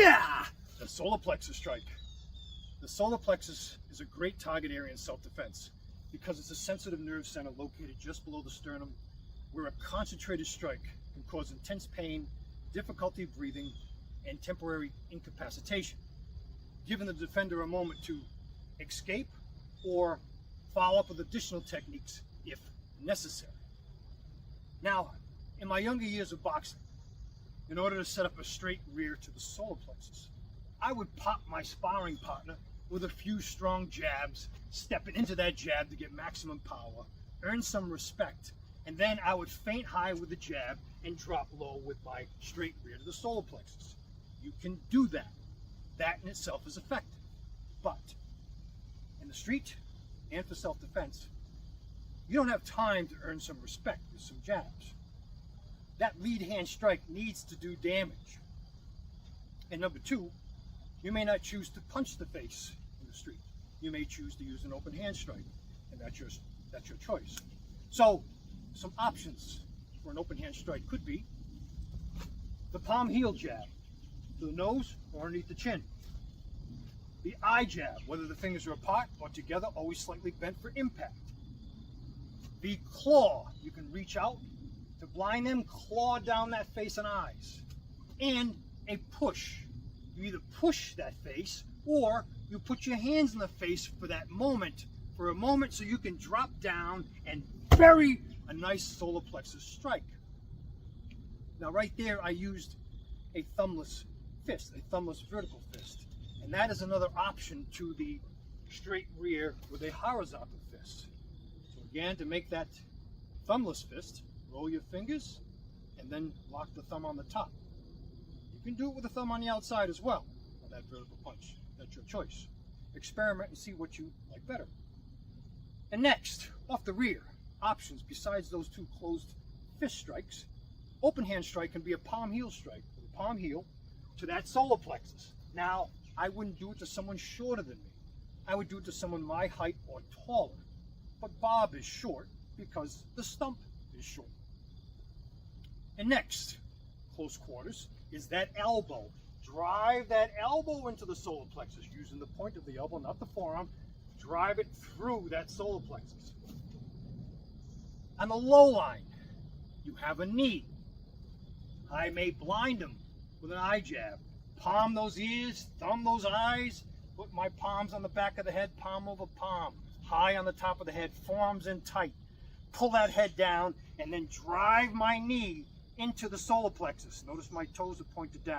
Yeah! The solar plexus strike. The solar plexus is a great target area in self-defense because it's a sensitive nerve center located just below the sternum where a concentrated strike can cause intense pain, difficulty breathing, and temporary incapacitation, giving the defender a moment to escape or follow up with additional techniques if necessary. Now, in my younger years of boxing, in order to set up a straight rear to the solar plexus, I would pop my sparring partner with a few strong jabs, stepping into that jab to get maximum power, earn some respect, and then I would feint high with the jab and drop low with my straight rear to the solar plexus. You can do that. That in itself is effective. But in the street and for self-defense, you don't have time to earn some respect with some jabs. That lead hand strike needs to do damage. And number two, you may not choose to punch the face in the street. You may choose to use an open hand strike, and that's your choice. So some options for an open hand strike could be the palm heel jab to the nose or underneath the chin. The eye jab, whether the fingers are apart or together, always slightly bent for impact. The claw, you can reach out to blind them, claw down that face and eyes. And a push. You either push that face or you put your hands in the face for that moment, for a moment so you can drop down and bury a nice solar plexus strike. Now right there I used a thumbless fist, a thumbless vertical fist. And that is another option to the straight rear with a horizontal fist. So again, to make that thumbless fist, roll your fingers and then lock the thumb on the top. You can do it with the thumb on the outside as well on that vertical punch. That's your choice. Experiment and see what you like better. And next, off the rear, options besides those two closed fist strikes. Open hand strike can be a palm heel strike with a palm heel to that solar plexus. Now, I wouldn't do it to someone shorter than me. I would do it to someone my height or taller. But Bob is short because the stump is short. And next, close quarters, is that elbow. Drive that elbow into the solar plexus using the point of the elbow, not the forearm. Drive it through that solar plexus. On the low line, you have a knee. I may blind him with an eye jab. Palm those ears, thumb those eyes, put my palms on the back of the head, palm over palm, high on the top of the head, forearms in tight. Pull that head down and then drive my knee into the solar plexus. Notice my toes are pointed down.